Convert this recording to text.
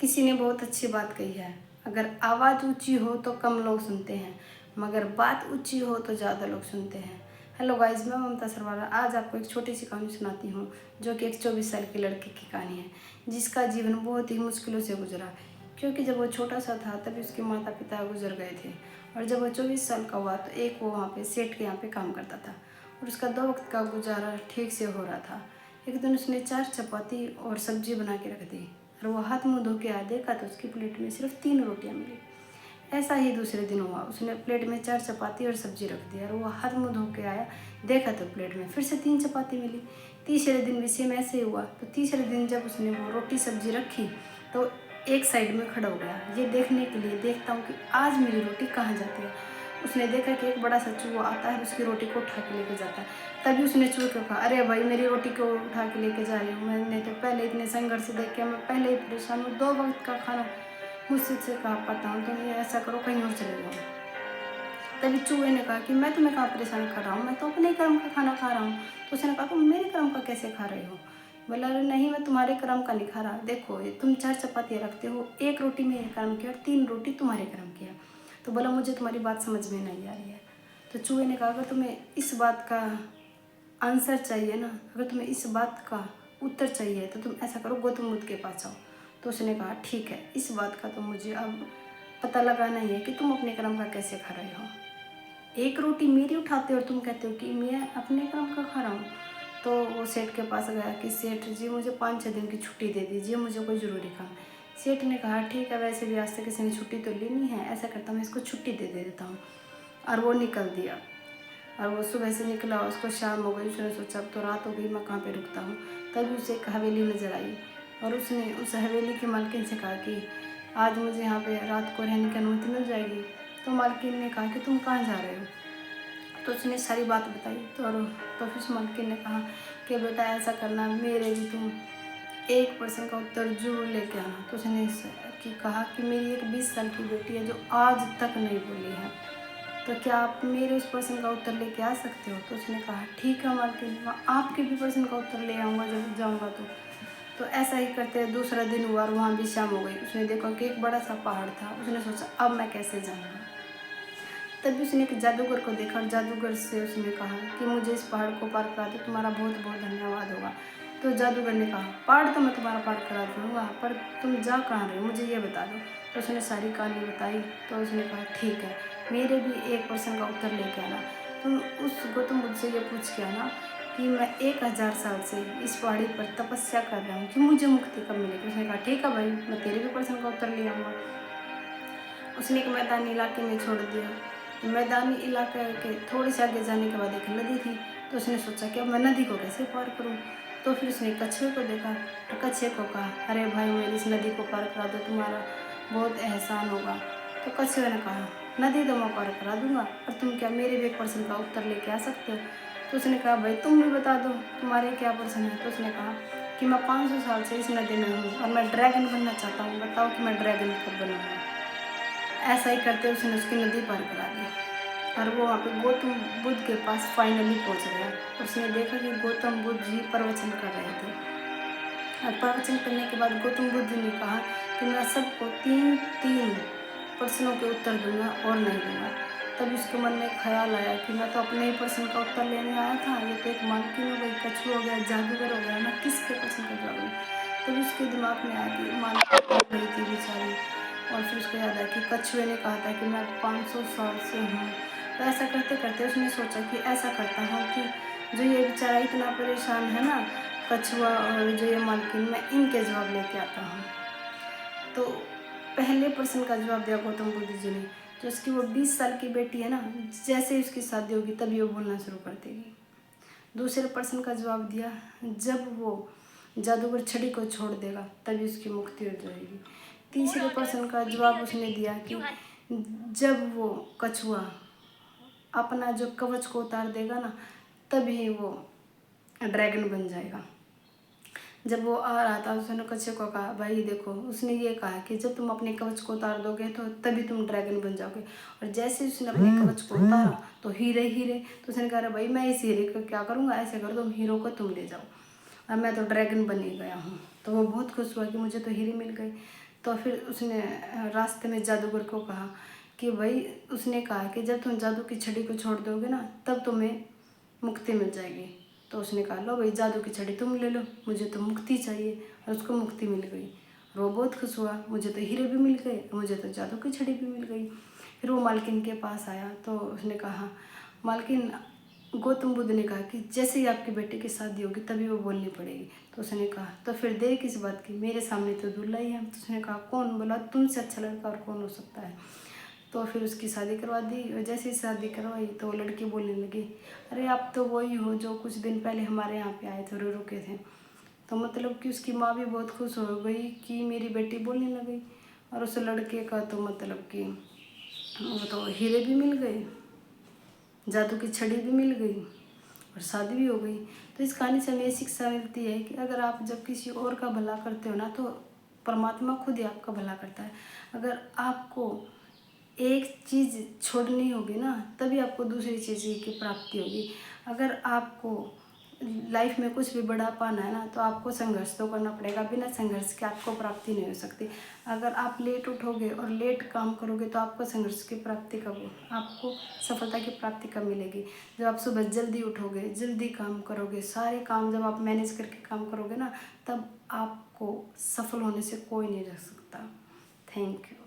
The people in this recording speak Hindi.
किसी ने बहुत अच्छी बात कही है, अगर आवाज़ ऊंची हो तो कम लोग सुनते हैं, मगर बात ऊंची हो तो ज़्यादा लोग सुनते हैं। हेलो गाइस, मैं ममता सरवारा आज आपको एक छोटी सी कहानी सुनाती हूँ, जो कि एक 24 साल के लड़के की कहानी है, जिसका जीवन बहुत ही मुश्किलों से गुजरा। क्योंकि जब वो छोटा सा था तभी उसके माता पिता गुजर गए थे, और जब वो 24 साल का हुआ तो एक वो वहाँ पे सेठ के यहाँ पे काम करता था, और उसका 2 वक्त का गुजारा ठीक से हो रहा था। एक दिन उसने 4 चपाती और सब्जी बना के रख दी, और वो हाथ मुंह धो के आया, देखा तो उसकी प्लेट में सिर्फ 3 रोटियां मिली। ऐसा ही दूसरे दिन हुआ, उसने प्लेट में 4 चपाती और सब्जी रख दिया, और वो हाथ मुंह धो के आया, देखा तो प्लेट में फिर से 3 चपाती मिली। तीसरे दिन भी सेम ऐसे ही हुआ। तो तीसरे दिन जब उसने वो रोटी सब्जी रखी तो एक साइड में खड़ा हो गया, ये देखने के लिए देखता हूँ कि आज मेरी रोटी कहाँ जाती है। उसने देखा कि एक बड़ा सा चूहा आता है, उसकी रोटी को उठा के लेके जाता है। तभी उसने चूहे को कहा, अरे भाई मेरी रोटी को उठा के लेके जा रही हूँ, मैंने तो पहले इतने संघर्ष से देख के मैं पहले ही परेशान हूँ, 2 वक्त का खाना मुझसे से कहा पाता हूँ, तुम ये ऐसा करो कहीं और चले जाओ। तभी चूहे ने कहा कि मैं तुम्हें कहाँ परेशान कर रहा हूँ, मैं तो अपने ही कर्म का खाना खा रहा हूँ। तो उसने कहा तुम मेरे कर्म का कैसे खा रहे हो। बोला अरे नहीं, मैं तुम्हारे कर्म का नहीं खा रहा, देखो ये तुम 4 चपातियाँ रखते हो, 1 रोटी मेरे कर्म की और 3 रोटी तुम्हारे कर्म की है। तो बोला मुझे तुम्हारी बात समझ में नहीं आ रही है। तो चूहे ने कहा अगर तुम्हें इस बात का आंसर चाहिए ना, अगर तुम्हें इस बात का उत्तर चाहिए तो तुम ऐसा करो, गौतम बुद्ध के पास जाओ। तो उसने कहा ठीक है, इस बात का तो मुझे अब पता लगाना ही है कि तुम अपने कर्म का कैसे खा रहे हो। 1 रोटी मेरी उठाते हो और तुम कहते हो कि मैं अपने कर्म का खा रहा हूँ। तो वो सेठ के पास गया कि सेठ जी मुझे 5-6 दिन की छुट्टी दे दीजिए, मुझे कोई ज़रूरी काम। सेठ ने कहा ठीक है, वैसे भी आज तक किसी ने छुट्टी तो ली नहीं है, ऐसा करता हूँ मैं इसको छुट्टी दे देता हूँ। और वो निकल दिया, और वो सुबह से निकला, उसको शाम हो गई। उसने सोचा अब तो रात हो गई, मैं कहाँ पे रुकता हूँ। तभी उसे एक हवेली नजर आई, और उसने उस हवेली की मालकिन से कहा कि आज मुझे यहाँ पे रात को रहने की अनुमति मिल जाएगी। तो मालकिन ने कहा कि तुम कहाँ जा रहे हो। तो उसने सारी बात बताई। तो फिर उस मालकिन ने कहा कि बेटा ऐसा करना, मेरे भी तुम 1% का उत्तर जरूर लेके आना। तो उसने कहा कि मेरी एक 20 साल की बेटी है जो आज तक नहीं बोली है, तो क्या आप मेरे उस प्रश्न का उत्तर लेके आ सकते हो। तो उसने कहा ठीक है मालकिन, मैं आपके भी प्रश्न का उत्तर ले आऊँगा जब जाऊँगा। तो ऐसा ही करते दूसरा दिन हुआ, और वहाँ भी शाम हो गई। उसने देखा कि एक बड़ा सा पहाड़ था। उसने सोचा अब मैं कैसे जाऊँगा। तभी उसने एक जादूगर को देखा, और जादूगर से उसने कहा कि मुझे इस पहाड़ को पार करा दो, तुम्हारा बहुत बहुत धन्यवाद होगा। तो जादूगर ने कहा पहाड़ तो मैं तुम्हारा पार करा दूँगा, पर तुम जा कहाँ रहे हो मुझे ये बता दो। तो उसने सारी कहानी बताई। तो उसने कहा ठीक है, मेरे भी 1% का उत्तर लेके आना। तुम उस गौतम बुद्ध से ये पूछ के आना कि मैं 1000 साल से इस पहाड़ी पर तपस्या कर रहा हूँ कि मुझे मुक्ति कब मिलेगी। उसने कहा ठीक है भाई, मैं तेरे भी प्रश्न का उत्तर ले आऊँगा। उसने एक मैदानी इलाके में छोड़ दिया। मैदानी इलाके के थोड़े से आगे जाने के बाद एक नदी थी। तो उसने सोचा कि अब मैं नदी को कैसे पार करूं। तो फिर उसने कछुए को देखा, तो कछुए को कहा अरे भाई मेरी इस नदी को पार करा दो, तुम्हारा बहुत एहसान होगा। तो कछुए ने कहा नदी तो मैं पार करा दूंगा, पर तुम क्या मेरे भी एक प्रश्न का उत्तर लेके आ सकते हो। तो उसने कहा भाई तुम भी बता दो तुम्हारे क्या प्रश्न है। तो उसने कहा कि मैं 500 साल से इस नदी में हूँ, और मैं ड्रैगन बनना चाहता हूँ, बताओ कि मैं ड्रैगन कब बनूँगा। ऐसा ही करते उसने उसकी नदी पार करा दी, और वो वहाँ पे गौतम बुद्ध के पास फाइनली पहुँच गया। उसने देखा कि गौतम बुद्ध जी प्रवचन कर रहे थे, और प्रवचन करने के बाद गौतम बुद्ध ने कहा कि मैं सबको 3-3 प्रश्नों के उत्तर दूंगा और नहीं दूंगा। तब उसके मन में ख्याल आया कि मैं तो अपने ही प्रश्न का उत्तर लेने आया था, ये तो एक मालकिन हो गई, कछुआ हो गया, जादूगर हो गया, मैं किसके प्रश्न का जवाब दूँ। तब उसके दिमाग में आया कि मालकिन गई थी बेचारी, और फिर उसको याद आया कि कछुए ने कहा था कि मैं 500 साल से हूँ। तो ऐसा करते करते उसने सोचा कि ऐसा करता हूँ कि जो ये बेचारा इतना परेशान है ना, कछुआ और जो ये मालकिन, मैं इनके जवाब लेके आता हूँ। तो पहले प्रश्न का जवाब दिया गौतम बुद्ध जी ने, जो उसकी वो 20 साल की बेटी है ना, जैसे ही उसकी शादी होगी तभी वो बोलना शुरू कर देगी। दूसरे प्रश्न का जवाब दिया जब वो जादूगर छड़ी को छोड़ देगा तभी उसकी मुक्ति हो जाएगी। तीसरे प्रश्न का जवाब उसने दिया कि जब वो कछुआ अपना जो कवच को उतार देगा ना, तभी वो ड्रैगन बन जाएगा। जब वो आ रहा था उसने कछुए को कहा भाई देखो, उसने ये कहा कि जब तुम अपने कवच को उतार दोगे तो तभी तुम ड्रैगन बन जाओगे। और जैसे उसने अपने कवच को उतारा तो हीरे हीरे, तो उसने कहा भाई मैं इस हीरे को क्या करूँगा, ऐसे करो तुम हीरो को तुम ले जाओ, और मैं तो ड्रैगन बन ही गया हूँ। तो वो बहुत खुश हुआ कि मुझे तो हीरे मिल गए। तो फिर उसने रास्ते में जादूगर को कहा कि भाई, उसने कहा कि जब तुम जादू की छड़ी को छोड़ दोगे ना तब तुम्हें मुक्ति मिल जाएगी। तो उसने कहा लो भाई, जादू की छड़ी तुम ले लो, मुझे तो मुक्ति चाहिए। और उसको मुक्ति मिल गई। वो बहुत खुश हुआ, मुझे तो हीरे भी मिल गए, मुझे तो जादू की छड़ी भी मिल गई। फिर वो मालकिन के पास आया तो उसने कहा, मालकिन, गौतम बुद्ध ने कहा कि जैसे ही आपकी बेटी की शादी होगी तभी वो बोलनी पड़ेगी। तो उसने कहा तो फिर देर किस बात की, मेरे सामने तो दूल्हा ही है। तो उसने कहा कौन? बोला तुमसे अच्छा लड़का और कौन हो सकता है। तो फिर उसकी शादी करवा दी। और जैसे ही शादी करवाई तो वो लड़की बोलने लगी, अरे आप तो वही हो जो कुछ दिन पहले हमारे यहाँ पे आए थे, रो रुके थे। तो मतलब कि उसकी माँ भी बहुत खुश हो गई कि मेरी बेटी बोलने लगी। और उस लड़के का तो मतलब कि वो तो हीरे भी मिल गए, जादू की छड़ी भी मिल गई और शादी भी हो गई। तो इस कहानी से हमें ये शिक्षा मिलती है कि अगर आप जब किसी और का भला करते हो ना तो परमात्मा खुद ही आपका भला करता है। अगर आपको एक चीज़ छोड़नी होगी ना तभी आपको दूसरी चीज़ की प्राप्ति होगी। अगर आपको लाइफ में कुछ भी बड़ा पाना है ना तो आपको संघर्ष तो करना पड़ेगा, बिना संघर्ष के आपको प्राप्ति नहीं हो सकती। अगर आप लेट उठोगे और लेट काम करोगे तो आपको संघर्ष की प्राप्ति कब आपको सफलता की प्राप्ति कब मिलेगी? जब आप सुबह जल्दी उठोगे, जल्दी काम करोगे, सारे काम जब आप मैनेज करके काम करोगे ना तब आपको सफल होने से कोई नहीं रख सकता। Thank you.